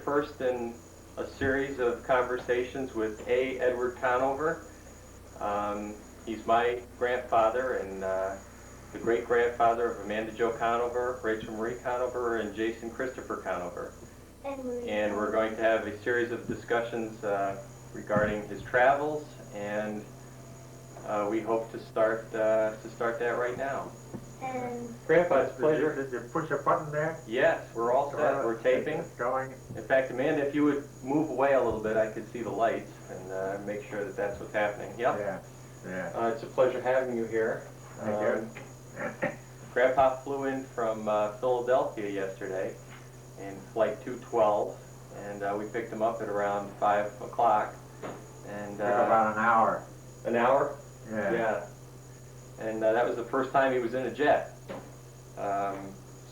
first in a series of conversations with A. Edward Conover. He's my grandfather and the great-grandfather of Amanda Jo Conover, Rachel Marie Conover, and Jason Christopher Conover. And we're going to have a series of discussions regarding his travels, and we hope to start that right now. Grandpa, it's a pleasure. Did you push a button there? Yes, we're all set. We're taping. It's going. In fact, Amanda, if you would move away a little bit, I could see the lights and make sure that that's what's happening. Yep. Yeah. Yeah. It's a pleasure having you here. Thank you. Grandpa flew in from Philadelphia yesterday in flight 212, and we picked him up at around 5 o'clock. And took about an hour. An hour? Yeah. Yeah. And that was the first time he was in a jet.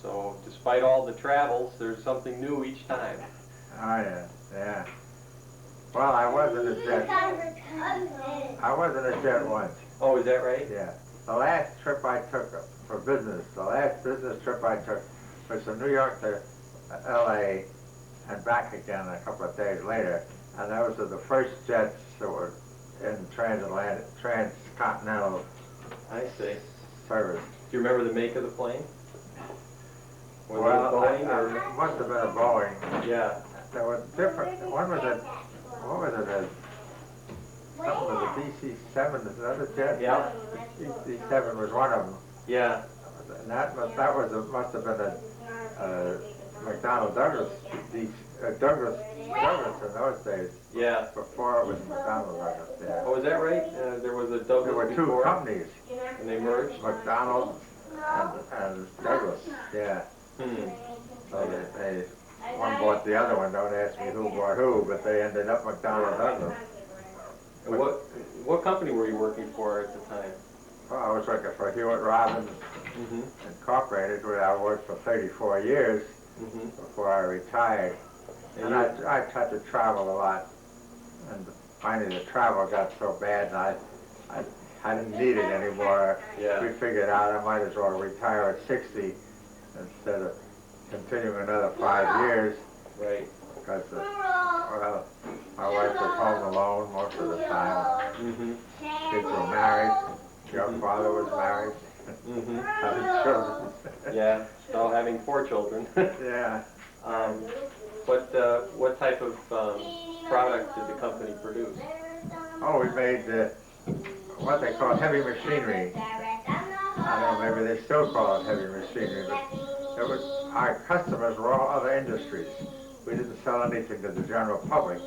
So despite all the travels, there's something new each time. Oh yeah, yeah. Well, I was in a jet. I was in a jet once. Oh, is that right? Yeah. The last trip I took for business, the last business trip I took was from New York to L.A. and back again a couple of days later. And those were the first jets that were in transcontinental I see. service. Do you remember the make of the plane? Was Well, it a Boeing it or? must have been a Boeing. Yeah. There were different. One was a, what was it? Something with a DC-7. Is that a jet? Yeah. DC-7 was one of them. Yeah. And must have been a McDonnell Douglas. Douglas in those days. Yeah. Before it was McDonnell Douglas. Yeah. Oh, is that right? There was a Douglas There were two before, companies. and they merged? McDonnell and Douglas. Yeah. Hmm. So they one bought the other one. Don't ask me who bought who, but they ended up McDonnell Douglas. And what company were you working for at the time? Well, I was working for Hewitt Robins Incorporated, where I worked for 34 years before I retired. And I tried to travel a lot, and finally the travel got so bad, and I didn't need it anymore. Yeah. We figured out I might as well retire at 60 instead of continuing another 5 years. Right. Because, well, my wife was home alone most of the time. Kids were married. Your father was married. Having children. Yeah. So having 4 children. Yeah. What type of product did the company produce? Oh, we made what they call heavy machinery. I don't know, maybe they still call it heavy machinery, but our customers were all other industries. We didn't sell anything to the general public.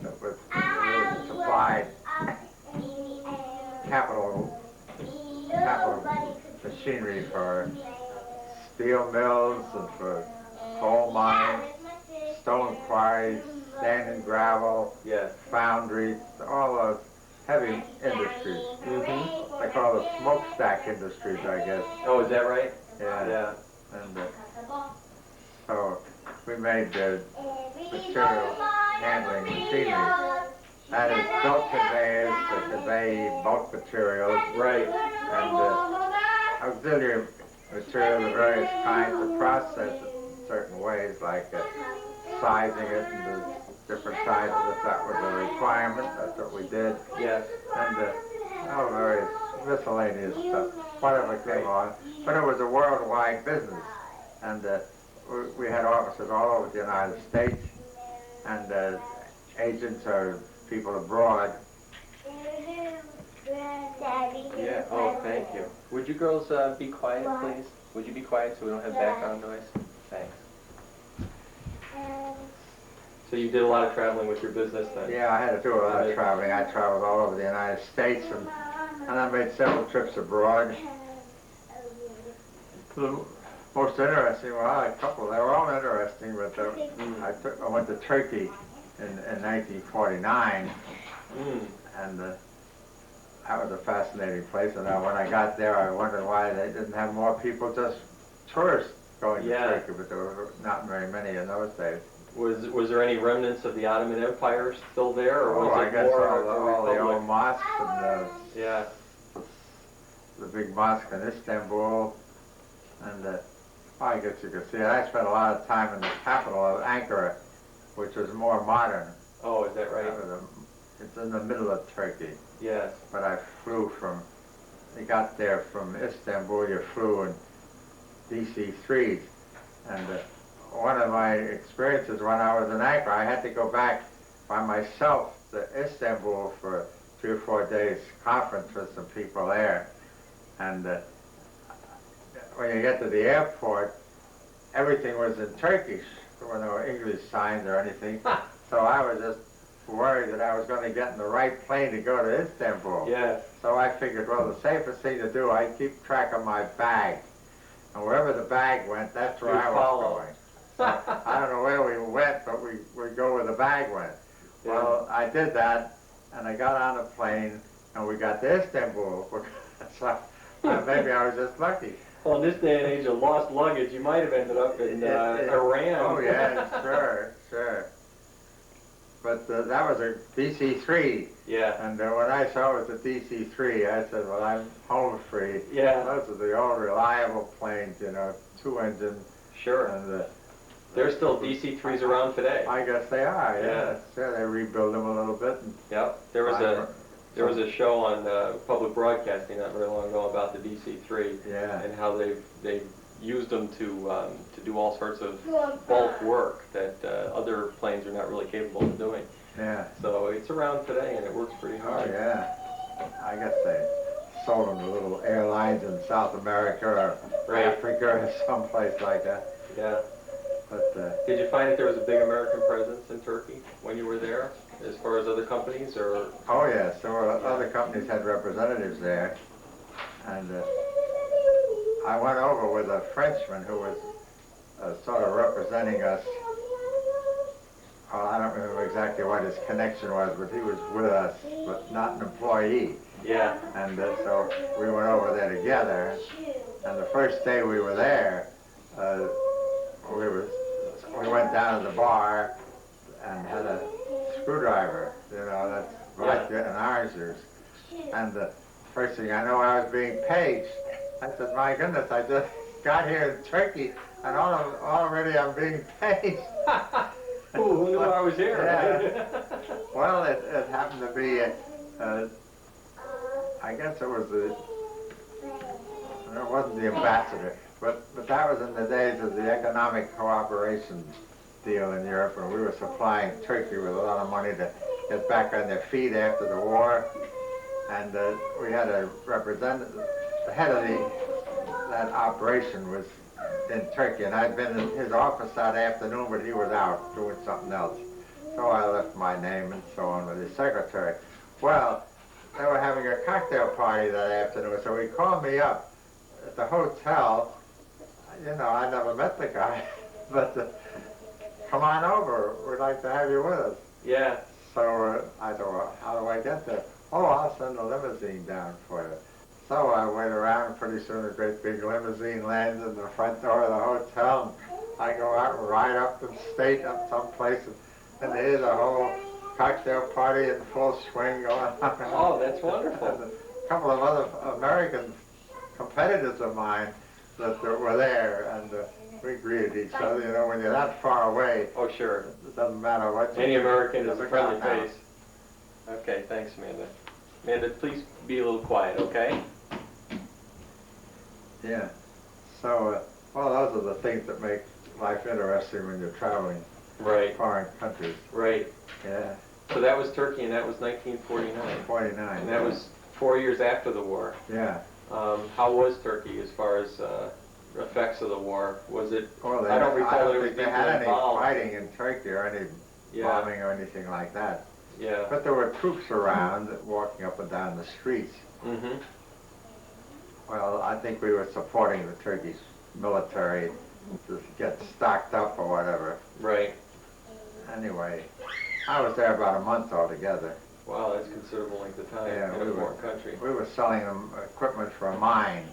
We supplied capital machinery for steel mills and for coal mines, stone quarries, sand and gravel, foundries, all those heavy industries. They call them smokestack industries, I guess. Oh, is that right? Yeah. Yeah. And so we made the material handling machinery. That is belt conveyors to convey bulk materials. Right. And auxiliary material of various kinds to process it certain ways, like sizing it into different sizes if that was a requirement. That's what we did. Yes. And all various miscellaneous stuff, whatever came on. But it was a worldwide business. And we had offices all over the United States, and agents or people abroad. Yeah. Oh, thank you. Would you girls be quiet, please? Would you be quiet so we don't have background noise? Thanks. So you did a lot of traveling with your business then? Yeah, I had to do a lot of traveling. I traveled all over the United States, and I made several trips abroad. The most interesting, well, a couple, they were all interesting, but I went to Turkey in 1949, and that was a fascinating place. And when I got there, I wondered why they didn't have more people, just tourists, going to Turkey, but there were not very many in those days. Was there any remnants of the Ottoman Empire still there, or was I it guess more all the old mosques and the big mosque in Istanbul, and I guess you could see it. I spent a lot of time in the capital of Ankara, which was more modern. Oh, is that right? It's in the middle of Turkey. Yes. But I flew you got there from Istanbul, you flew in DC-3s. And one of my experiences when I was in Accra, I had to go back by myself to Istanbul for 3 or 4 days conference with some people there. And when you get to the airport, everything was in Turkish. There were no English signs or anything. So I was just worried that I was going to get in the right plane to go to Istanbul. Yes. So I figured, well, the safest thing to do, I keep track of my bag. And wherever the bag went, that's where I was going. So I don't know where we went, but we'd go where the bag went. Yeah. Well, I did that, and I got on a plane, and we got to Istanbul. So maybe I was just lucky. Well, in this day and age of lost luggage, you might have ended up in Iran. Oh, yeah, sure. But that was a DC-3. Yeah. And when I saw it was a DC-3, I said, well, I'm home free. Yeah. Those are the old reliable planes, you know, 2-engine. Sure. And there's still DC-3s around today. I guess they are, Yeah. yeah. They rebuild them a little bit. Yep. There was a show on public broadcasting not very long ago about the DC-3 Yeah. and how they've used them to do all sorts of bulk work that other planes are not really capable of doing. Yeah. So it's around today and it works pretty Oh, hard. yeah. I guess they sold them to little airlines in South America or Right. Africa or someplace like that. Yeah. But Did you find that there was a big American presence in Turkey when you were there, as far as other companies, or? oh, yes, there were other companies had representatives there. And I went over with a Frenchman who was sort of representing us. Well, I don't remember exactly what his connection was, but he was with us, but not an employee. Yeah. And so we went over there together. And the first day we were there, we went down to the bar and had a screwdriver, you know, that's like an orange juice. And the first thing I know, I was being paged. I said, my goodness, I just got here in Turkey, and already I'm being paged. Ooh, who knew I was here? Yeah. Well, it happened to be, I guess it wasn't the ambassador, but that was in the days of the economic cooperation deal in Europe, and we were supplying Turkey with a lot of money to get back on their feet after the war. And we had a representative, the head of that operation was in Turkey, and I'd been in his office that afternoon, but he was out doing something else. So I left my name and so on with his secretary. Well, they were having a cocktail party that afternoon, so he called me up at the hotel. You know, I never met the guy, but come on over, we'd like to have you with us. Yeah. So I thought, well, how do I get there? Oh, I'll send a limousine down for you. So I wait around, and pretty soon a great big limousine lands in the front door of the hotel, and I go out and ride up the state up someplace, and there's a whole cocktail party in full swing going on. Oh, that's wonderful. And a couple of other American competitors of mine that were there, and we greeted each other. You know, when you're that far away, Oh, sure. it doesn't matter what you Any do. American is a Look friendly out now. face. Okay, thanks, Amanda. Amanda, please be a little quiet, okay? Yeah. So, well, those are the things that make life interesting when you're traveling Right, foreign countries. right. Yeah. So that was Turkey, and that was 1949. 49. And that was 4 years after the war. Yeah. How was Turkey as far as effects of the war? Was it? Well, I don't recall there was think they people had any involved. fighting in Turkey or any Yeah. bombing or anything like that. Yeah. But there were troops around walking up and down the streets. Mm-hmm. Well, I think we were supporting the Turkish military to get stocked up or whatever. Right. Anyway, I was there about a month altogether. Wow, that's considerable length of time Yeah, in a foreign country. We were selling them equipment for a mine,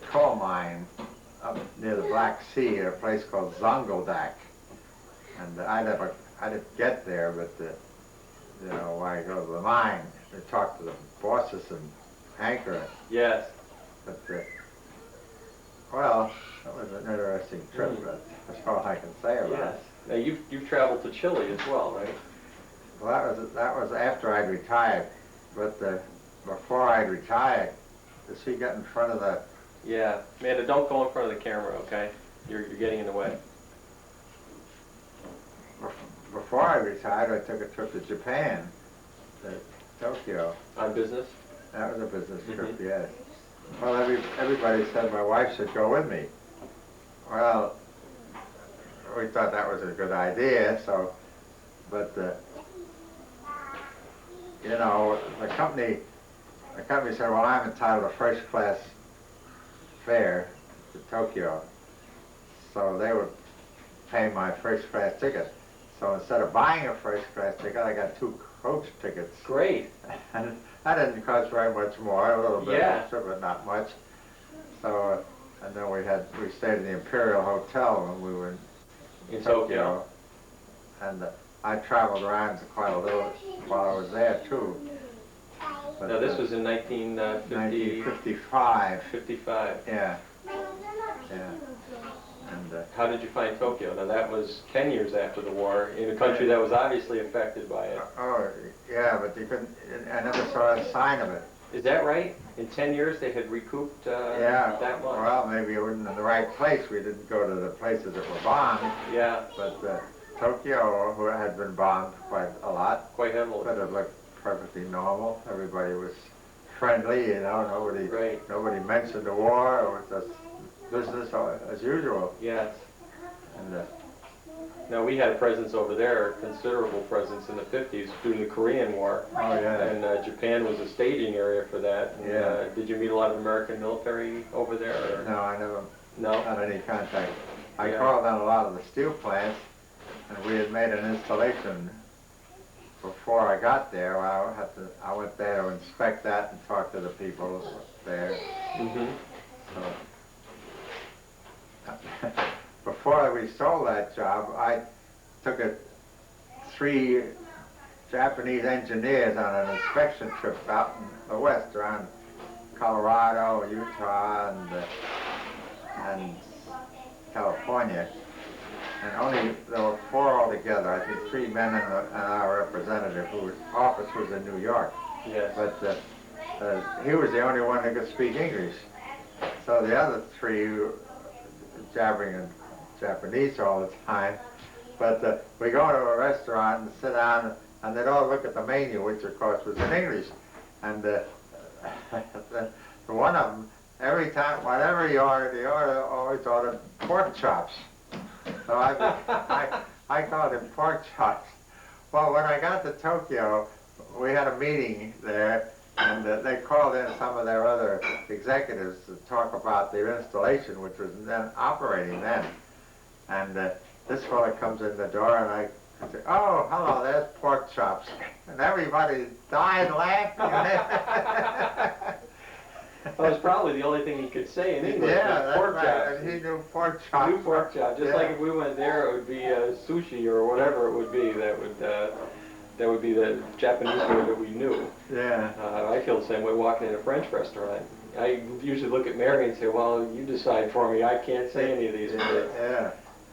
coal mine, up near the Black Sea at a place called Zonguldak. And I didn't get there, but you know, when I go to the mine, to talk to the bosses and anchor it. Yes. But well, that was an interesting trip. That's all I can say about Yes. it. Now you've traveled to Chile as well, right? Well, that was after I'd retired, but before I'd retired, does she get in front of the? Yeah, Amanda, don't go in front of the camera, okay? You're getting in the way. Before I retired, I took a trip to Japan, to Tokyo. On business? That was a business trip, yes. Well, everybody said my wife should go with me. Well, we thought that was a good idea, so, but, you know, the company said, well, I'm entitled to first class fare to Tokyo. So they would pay my first class ticket. So instead of buying a first class ticket, I got 2 coach tickets. Great. And that didn't cost very much more, a little bit extra, but not much. So, and then we stayed in the Imperial Hotel when we were in Tokyo. And I traveled around quite a little while I was there too. But, now this was in 1955. 55. Yeah. Yeah. And, how did you find Tokyo? Now that was 10 years after the war, in a country that was obviously affected by it. Oh, yeah, but you couldn't, I never saw a sign of it. Is that right? In 10 years they had recouped yeah, that much? Well, maybe it wasn't in the right place. We didn't go to the places that were bombed. Yeah. But Tokyo had been bombed quite a lot. Quite heavily. But it looked perfectly normal. Everybody was friendly, you know, nobody mentioned the war. It was just business as usual. Yes. And, now we had a presence over there, a considerable presence in the 50s during the Korean War. Oh, yeah. And Japan was a staging area for that. And, yeah. Did you meet a lot of American military over there? Or? No, I never had any contact. I called on a lot of the steel plants, and we had made an installation before I got there. I went there to inspect that and talk to the people there. Mm-hmm. So, before we sold that job, I took 3 Japanese engineers on an inspection trip out in the west, around Colorado, Utah, and California. And there were 4 altogether. I think 3 men and our representative, whose office was in New York. Yes. But he was the only one who could speak English. So the other 3 were jabbering in Japanese all the time. But we go to a restaurant and sit down, and they'd all look at the menu, which of course was in English. And one of them, every time, whatever he always ordered pork chops. So I called him pork chops. Well, when I got to Tokyo, we had a meeting there, and they called in some of their other executives to talk about their installation, which was then operating then. And this fellow comes in the door, and I say, "Oh, hello, there's pork chops." And everybody died laughing. Well, it was probably the only thing he could say in English. Yeah, that's pork right. chops. And he knew pork chops. New pork chop. Just like if we went there, it would be sushi or whatever it would be. That would be the Japanese word that we knew. Yeah. I feel the same way walking in a French restaurant. I usually look at Mary and say, "Well, you decide for me. I can't say any of these words." Yeah.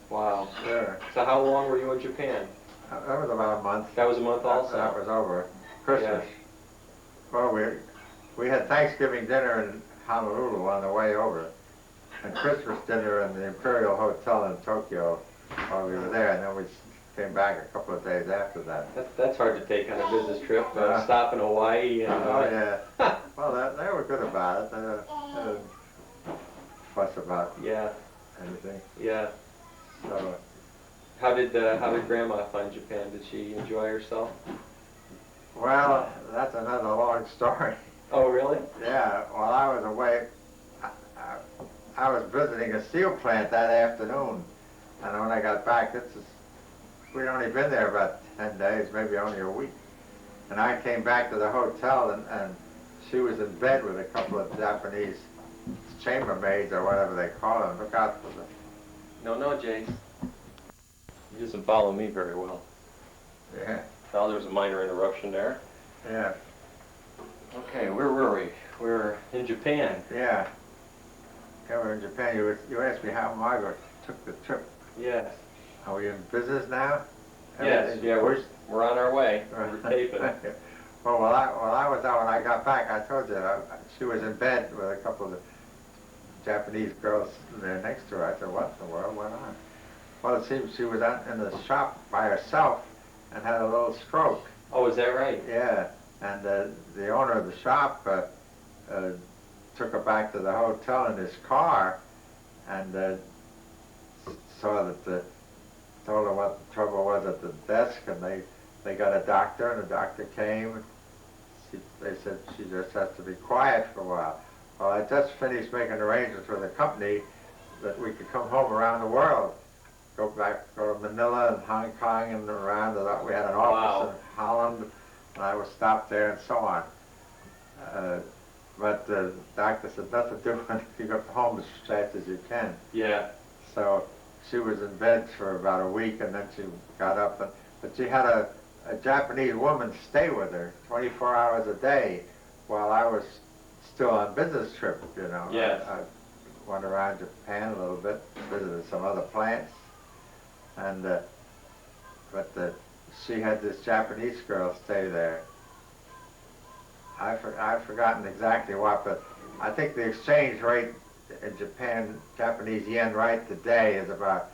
Wow. Sure. So how long were you in Japan? That was about a month. That was a month also? That was over. Christmas. Yeah. Well, we had Thanksgiving dinner in Honolulu on the way over, and Christmas dinner in the Imperial Hotel in Tokyo while we were there, and then we came back a couple of days after that. That's hard to take on a business trip, stop in Hawaii. And, oh, yeah. Well, they were good about it. They didn't fuss about anything. Yeah. So, how did Grandma find Japan? Did she enjoy herself? Well, that's another long story. Oh, really? Yeah. While I was away, I was visiting a steel plant that afternoon, and when I got back, we'd only been there about 10 days, maybe only a week. And I came back to the hotel, and she was in bed with a couple of Japanese chambermaids or whatever they call them. Look out for them. No, Jace. He doesn't follow me very well. Yeah. Oh, there was a minor interruption there. Yeah. Okay, where were we? We're in Japan. Yeah. Yeah, we're in Japan. You asked me how Margaret took the trip. Yes. Are we in business now? Yes, Everything's yeah, pushed? we're on our way. We're taping. Well, while I was out, when I got back, I told you, she was in bed with a couple of the Japanese girls there next to her. I said, what in the world went on? Well, it seems she was out in the shop by herself and had a little stroke. Oh, is that right? Yeah, and the owner of the shop took her back to the hotel in his car and saw that told her what the trouble was at the desk, and they got a doctor, and the doctor came. And they said she just has to be quiet for a while. Well, I just finished making arrangements with a company that we could come home around the world, go to Manila and Hong Kong and around. We had an office in Holland, and I was stopped there and so on. But the doctor said nothing doing. You go home as fast as you can. Yeah. So she was in bed for about a week, and then she got up. But she had a Japanese woman stay with her 24 hours a day while I was still on business trip, you know. Yes. I went around Japan a little bit, visited some other plants, and she had this Japanese girl stay there. I've forgotten exactly what, but I think the exchange rate in Japan, Japanese yen right today is about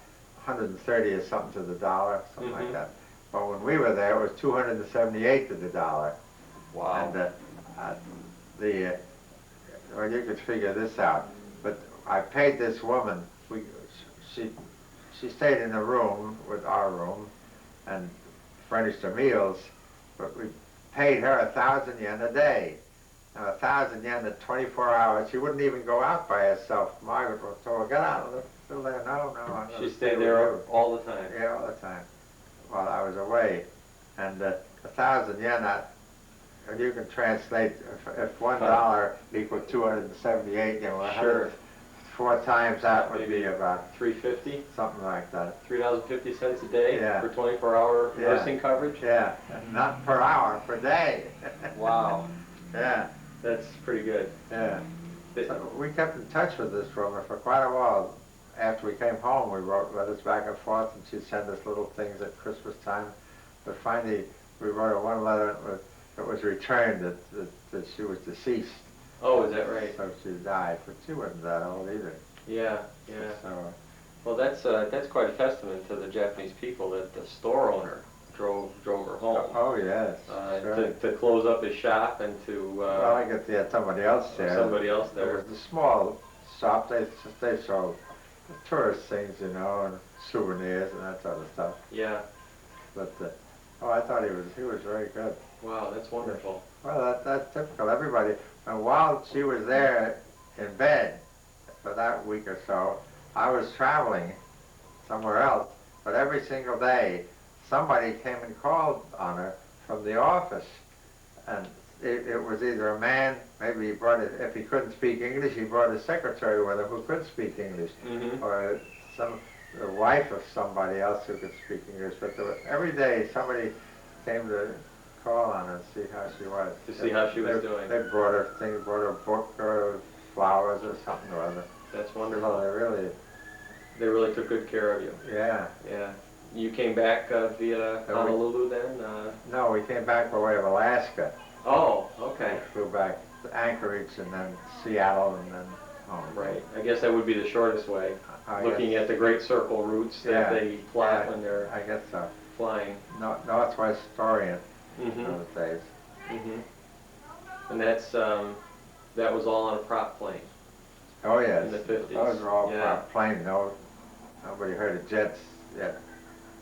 130 or something to the dollar, something like that. But when we were there, it was 278 to the dollar. Wow. And well, you could figure this out. But I paid this woman. She stayed in a room with our room, and furnished her meals. But we paid her 1,000 yen a day. Now 1,000 yen at 24 hours. She wouldn't even go out by herself. Margaret told her, "Get out, still there." No. She stayed there all the time. Yeah, all the time while I was away. And 1,000 yen, and you can translate, if $1 equaled 278, you know, sure. 4 times that would Maybe be about $3.50. something like that. $3.50 a day for 24-hour Yeah. nursing coverage. Yeah, not per hour, per day. Wow. Yeah, That's pretty good. yeah. So we kept in touch with this woman for quite a while. After we came home, we wrote letters back and forth, and she'd send us little things at Christmas time. But finally, we wrote her one letter that was returned that she was deceased. Oh, is that right? So she died, but she wasn't that old either. Yeah. So, Well, that's quite a testament to the Japanese people that the store owner drove her home. oh yes. Sure. To close up his shop and to Well, I guess they had somebody else there. somebody else there. There was the small shop. They sold tourist things, you know, and souvenirs and that sort of stuff. Yeah. But I thought he was very good. Wow, that's wonderful. Well, that's typical. Everybody. And while she was there in bed for that week or so, I was traveling somewhere else. But every single day, somebody came and called on her from the office, and it was either a man, maybe he brought it, if he couldn't speak English, he brought his secretary with him who could speak English, or the wife of somebody else who could speak English. But every day somebody came to call on her and see how she was. To see how she was doing. They brought her things, brought her a book or flowers or something or other. That's wonderful. So They really took good care of you. yeah. Yeah. You came back via Honolulu then? No, we came back by way of Alaska. Oh, okay. We flew back to Anchorage and then Seattle and then home. Right. I guess that would be the shortest way. Looking at the Great Circle routes that they plot when they're I guess so. flying. Northwest Orient Mm-hmm. those days. Mm-hmm. And that was all on a prop plane. Oh yes. In the 50s. Those were all Yeah. planes. Nobody heard of jets yet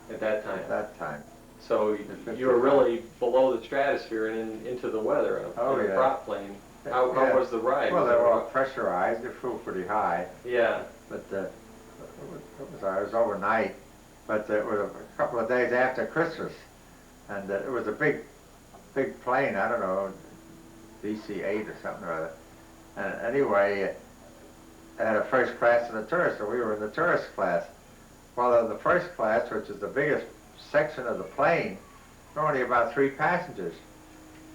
At that time. at that time. So you were really below the stratosphere and into the weather in a prop plane. How was the ride? Well, they were all pressurized. They flew pretty high. Yeah. But it was overnight. But it was a couple of days after Christmas, and it was a big plane. I don't know, DC-8 or something or other. And anyway, it had a first class and a tourist, so we were in the tourist class. Well, in the first class, which is the biggest section of the plane, there were only about 3 passengers.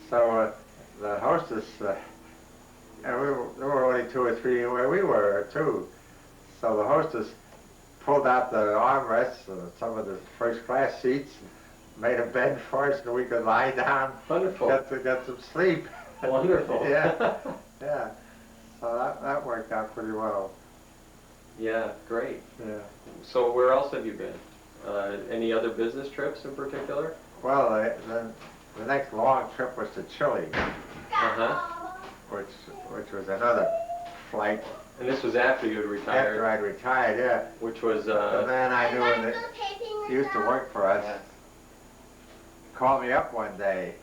So the hostess, and there were only 2 or 3 where we were, too. So the hostess pulled out the armrests and some of the first class seats, made a bed for us so we could lie down, Wonderful. get some sleep. Wonderful. Yeah, yeah. So that worked out pretty well. Yeah, great. Yeah. So where else have you been? Any other business trips in particular? Well, the next long trip was to Chile, Uh-huh. which was another flight. And this was after you had retired? After I'd retired, yeah. Which was, The man I knew that used to work for us called me up one day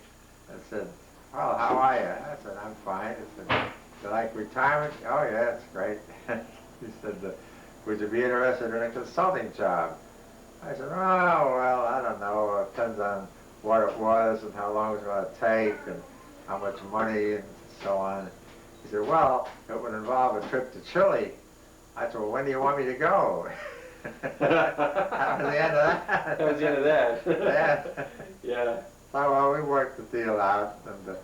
and said, "Well, how are you?" I said, "I'm fine." He said, "You like retirement?" "Oh, yeah, it's great." He said, "Would you be interested in a consulting job?" I said, "Oh, well, I don't know. It depends on what it was and how long it was going to take and how much money and so on." He said, "Well, it would involve a trip to Chile." I said, "Well, when do you want me to go?" That was the end of that. That was the end of that. Yeah. Yeah. So, well, we worked the deal out, and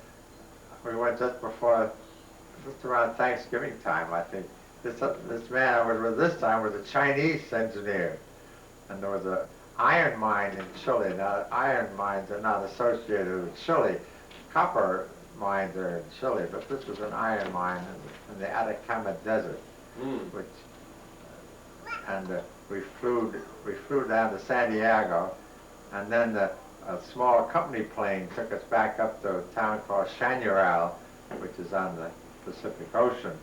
we went just around Thanksgiving time, I think. This man I was with this time was a Chinese engineer, and there was an iron mine in Chile. Now, iron mines are not associated with Chile. Copper mines are in Chile, but this was an iron mine in the Atacama Desert, which, and we flew down to San Diego, and then a small company plane took us back up to a town called Chañaral, which is on the Pacific Ocean.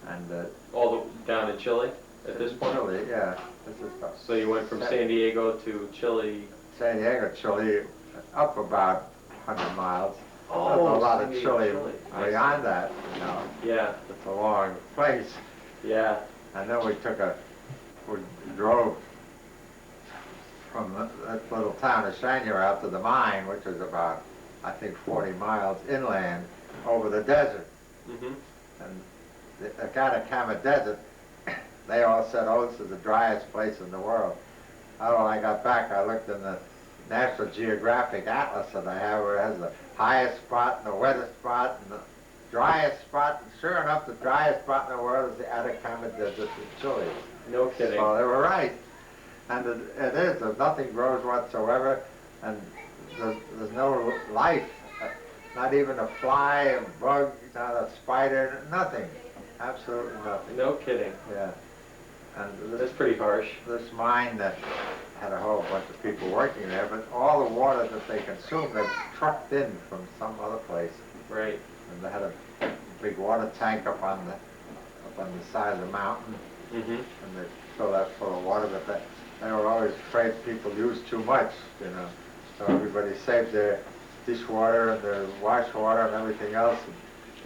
And All down in Chile at this point? Chile, yeah. This is So you went from San Diego to Chile? San Diego, Chile, up about 100 miles. Oh, There's a lot San of Diego, Chile beyond that, you know. Yeah. It's a long place. Yeah. And then we drove from that little town of Chañaral to the mine, which was about, I think, 40 miles inland over the desert. Mm-hmm. And the Atacama Desert, they all said, "Oh, this is the driest place in the world." Oh, when I got back, I looked in the National Geographic Atlas that I have, where it has the highest spot and the wettest spot and the driest spot. And sure enough, the driest spot in the world is the Atacama Desert in Chile. No kidding. So they were right. And it is, nothing grows whatsoever, and there's no life, not even a fly, a bug, not a spider, nothing, absolutely nothing. No kidding. Yeah. And That's pretty harsh. this mine that had a whole bunch of people working there, but all the water that they consumed, they trucked in from some other place. Right. And they had a big water tank up on the side of the mountain, Mm-hmm. and they filled that full of water, but they were always afraid people used too much, you know. So everybody saved their dishwater and their wash water and everything else. And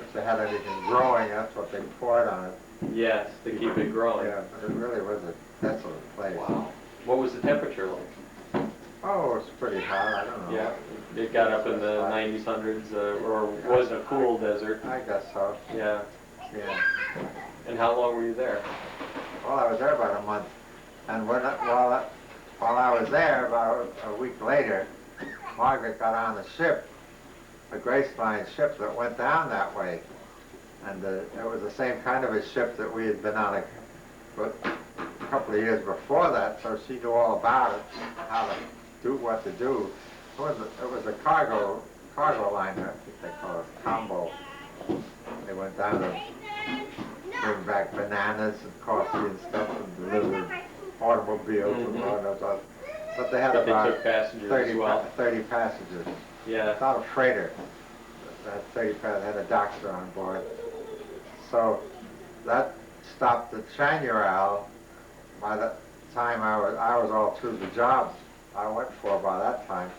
if they had anything growing, that's what they poured on it. Yes, to keep it growing. Yeah, but it really was a desolate place. Wow. What was the temperature like? Oh, it was pretty hot, I don't know. Yeah, it got up in the 90s, hundreds, or was a cool desert. I guess so. Yeah. Yeah. And how long were you there? Well, I was there about a month. And while I was there, about a week later, Margaret got on the ship, a Grace Line ship that went down that way. And it was the same kind of a ship that we had been on a couple of years before that, so she knew all about it, how to do what to do. It was a cargo liner, I think they call it, combo. They went down to bring back bananas and coffee and stuff and deliver automobiles and all that stuff. But they had But they about took passengers as well. 30 passengers. Yeah. It's not a freighter. That 30 passengers had a doctor on board. So that stopped at Chañaral. By that time I was all through the jobs I went for by that time.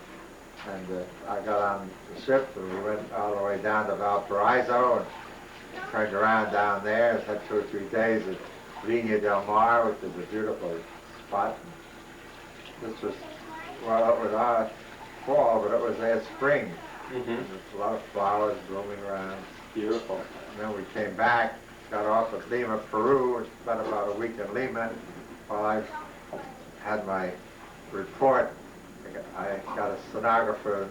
And I got on the ship and we went all the way down to Valparaiso and turned around down there and had 2 or 3 days at Viña del Mar, which is a beautiful spot. This was, well, it was our fall, but it was their spring. Mm-hmm. There's a lot of flowers blooming around. Beautiful. And then we came back, got off at Lima, Peru, and spent about a week in Lima while I had my report. I got a stenographer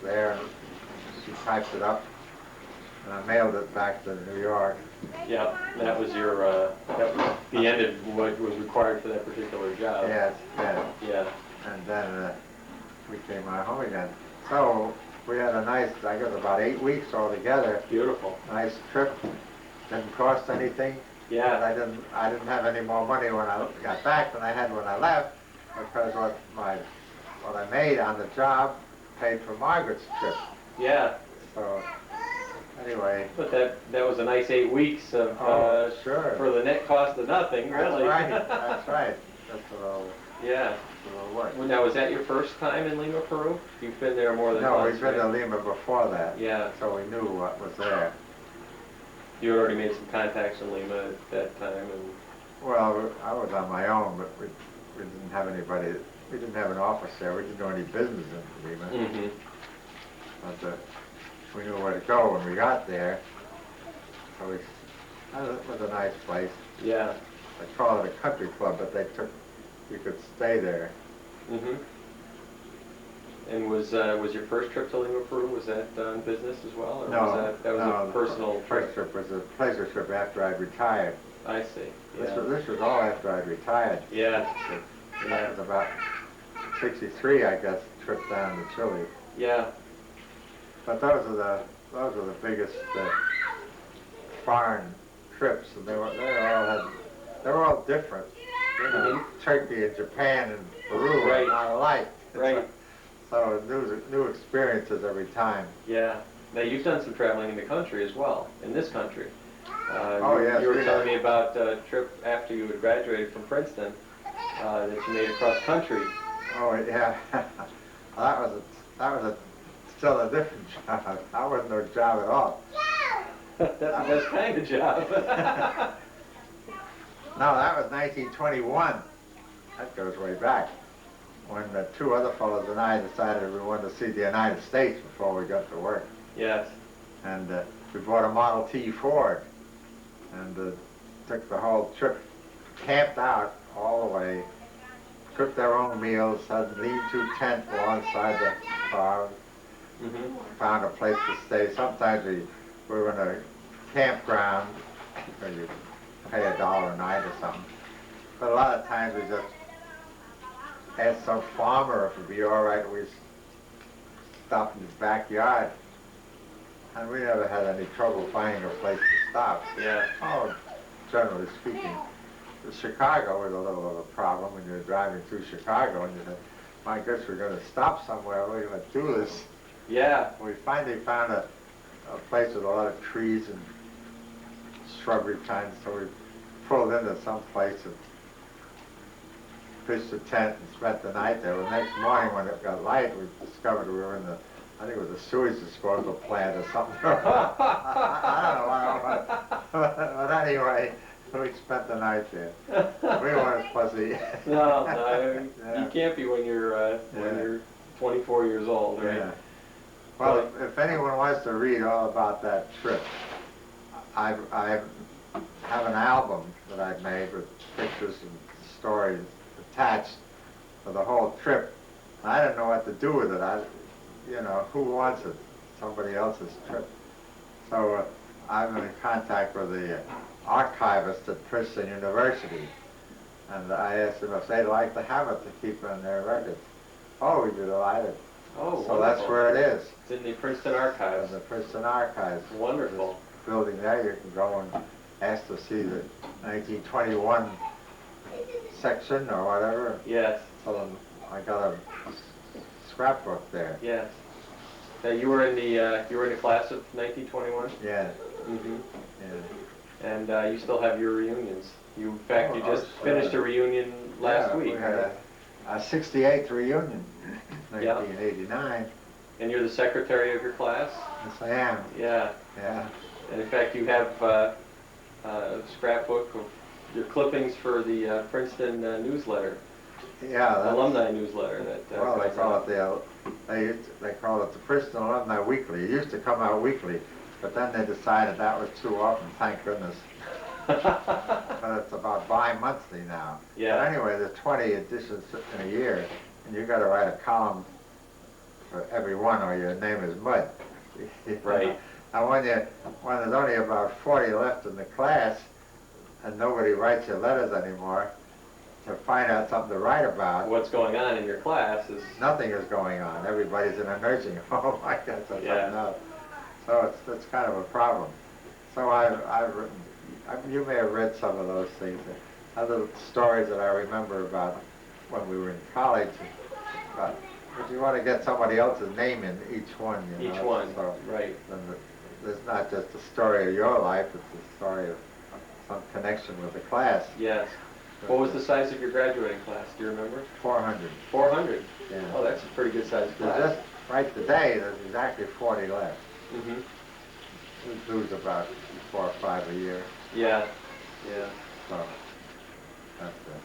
there, and she typed it up. and I mailed it back to New York. Yeah, that was your, that was the end of what was required for that particular job. Yes, yes. Yeah. And then we came out home again. So we had a nice, I guess about 8 weeks altogether. Beautiful. Nice trip. Didn't cost anything. Yeah. I didn't have any more money when I got back than I had when I left, because what I made on the job paid for Margaret's trip. Yeah. So anyway. But that was a nice 8 weeks of sure. for the net cost of nothing, really. That's right. That's right. That's what I'll. Yeah. Well, now, was that your first time in Lima, Peru? You've been there more than once. No, we've been right? to Lima before that. Yeah. So we knew what was there. You had already made some contacts in Lima at that time, and Well, I was on my own, but we didn't have anybody. We didn't have an office there. We didn't do any business in Lima. mm-hmm. But we knew where to go when we got there. So it was a nice place. Yeah. They call it a country club, but you could stay there. Mm-hmm. And was your first trip to Lima, Peru, was that on business as well, or No, was that was no, a personal the first trip was a pleasure trip after I'd retired. I see. This Yeah. was all after I'd retired. Yeah. That was about 63, I guess, trip down to Chile. Yeah. But those are the biggest foreign trips, and they were all different. You know, Mm-hmm. Turkey and Japan and Peru Right. are not alike. Right. So new experiences every time. Yeah. Now, you've done some traveling in the country as well, in this country. Oh, yes, You were we telling have. me about a trip after you had graduated from Princeton that you made across country. Oh yeah, that was still a different job. That wasn't no job at all. That's the best kind of job. No, that was 1921. That goes way back. When the two other fellows and I decided we wanted to see the United States before we got to work. Yes. And we bought a Model T Ford and took the whole trip, camped out all the way, cooked our own meals, had a lean-to tent alongside the car, Mm-hmm. found a place to stay. Sometimes we were in a campground where you pay $1 a night or something. But a lot of times we just asked some farmer if it'd be all right. We stopped in his backyard, and we never had any trouble finding a place to stop. Yeah. Oh, generally speaking. Chicago was a little of a problem when you're driving through Chicago and you said, my goodness, we're going to stop somewhere. We're going to do this. Yeah. We finally found a place with a lot of trees and shrubbery kinds, so we pulled into some place and pitched a tent and spent the night there. The next morning when it got light, we discovered we were in I think it was a sewage disposal plant or something. I don't know, but anyway, we spent the night there. We weren't fussy. No, Yeah. you can't be when you're 24 years old, right? Yeah. Well, if anyone wants to read all about that trip, I have an album that I've made with pictures and stories attached for the whole trip. I didn't know what to do with it. Who wants it? Somebody else's trip. So I'm in contact with the archivist at Princeton University, and I asked them if they'd like to have it to keep on their records. Oh, we'd be delighted. Oh, so that's where it is. It's in the Princeton Archives. In the Princeton Archives. Wonderful. This building there, you can go and ask to see the 1921 section or whatever. Yes. So I got a scrapbook there. Yes. Now you were in the class of 1921. Yeah. Mm-hmm. Yeah. And you still have your reunions. In fact, you just sure. finished a reunion last week. We had a 68th reunion, Yeah. 1989. And you're the secretary of your class. Yes, I am. Yeah. Yeah. And in fact, you have a scrapbook of your clippings for the Princeton newsletter, Yeah. That's, alumni newsletter. That well, they comes call out. it they call it the Princeton Alumni Weekly. It used to come out weekly, but then they decided that was too often. Thank goodness. But it's about bi-monthly now. Yeah. But anyway, there's 20 editions in a year, and you got to write a column for every one, or your name is mud. Right. And when there's only about 40 left in the class, and nobody writes your letters anymore, to find out something to write about. What's going on in your class is... Nothing is going on. Everybody's in a nursing home, I guess, or something else. So it's kind of a problem. So I've written, you may have read some of those things. Other stories that I remember about when we were in college. But you want to get somebody else's name in each one, you know. Each one, so right. There's not just the story of your life, it's the story of some connection with the class. Yes. What was the size of your graduating class? Do you remember? 400. 400? Yeah. Oh, that's a pretty good sized class. Just right today, there's exactly 40 left. Mm-hmm. We lose about 4 or 5 a year. Yeah. Yeah. So that's it.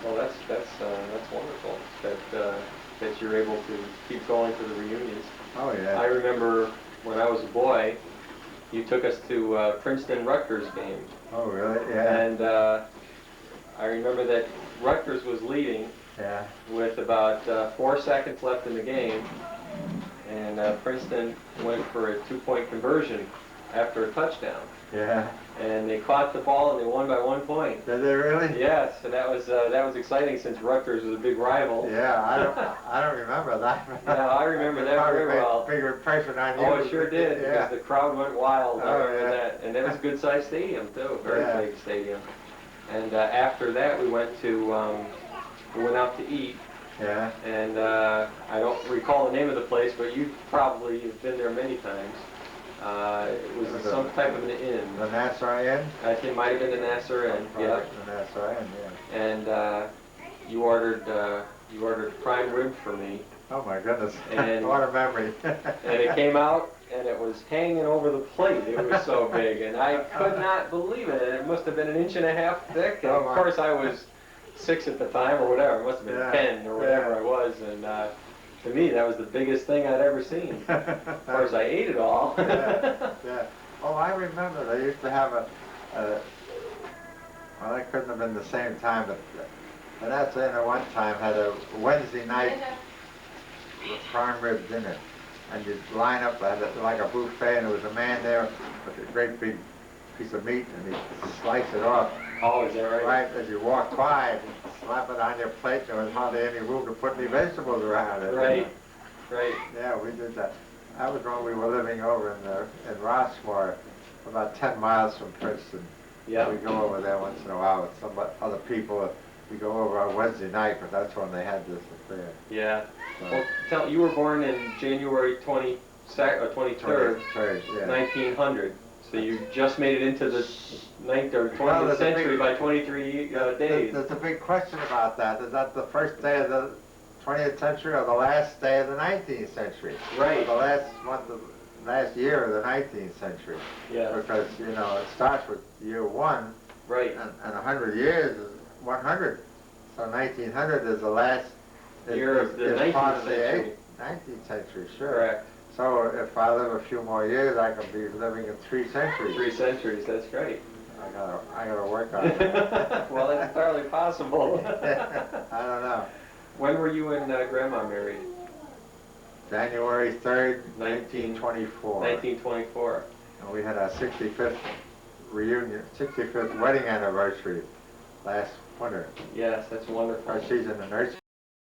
Well, that's wonderful that you're able to keep going to the reunions. Oh yeah. I remember when I was a boy, you took us to Princeton-Rutgers game. Oh really? Yeah. And I remember that Rutgers was leading with about 4 seconds left in the game, and Princeton went for a 2-point conversion after a touchdown. Yeah. And they caught the ball and they won by 1 point. Did they really? Yes, and that was exciting since Rutgers was a big rival. Yeah, I don't remember that. Yeah, I remember that very well. Bigger impression on you. Oh, it sure did, because the crowd went wild. I remember that. And that was a good-sized stadium, too, very big stadium. And after that, we went out to eat. Yeah. And I don't recall the name of the place, but you probably have been there many times. It was some type of an inn. The Nassau Inn? I think it might have been the Nassau Inn, yeah. The Nassau Inn, yeah. And you ordered prime rib for me. Oh my goodness, and, what a memory. And it came out, and it was hanging over the plate. It was so big, and I could not believe it. It must have been 1.5 inches thick, and of course I was 6 at the time, or whatever. It must have been 10, or whatever I was, and to me, that was the biggest thing I'd ever seen. Of course, I ate it all. Yeah. Oh, I remember they used to have well, that couldn't have been the same time, but that's in at one time had a Wednesday night prime rib dinner. And you'd line up like a buffet, and there was a man there with a great big piece of meat, and he'd slice it off. Oh, is that right? Right, as you walk by, slap it on your plate. There was hardly any room to put any vegetables around it. Right, right. Yeah, we did that. That was when we were living over in Rossmore, about 10 miles from Princeton. Yeah. We go over there once in a while with some other people. We go over on Wednesday night, but that's when they had this affair. Yeah. So, Well, you were born in January 23rd, 1900. So you just made it into the 20th century by 23 days. There's a big question about that. Is that the first day of the 20th century or the last day of the 19th century? Right. Or the last year of the 19th century. Yeah. Because, you know, it starts with year 1. Right. And 100 years is 100. So 1900 is the last year of the 19th century. 19th century, sure. Correct. So if I live a few more years, I could be living in 3 centuries. 3 centuries, that's great. I gotta work on it. Well, that's entirely possible. I don't know. When were you and Grandma married? January 3rd, 1924. 1924. And we had our 65th reunion, 65th wedding anniversary last winter. Yes, that's wonderful. She's in the nursing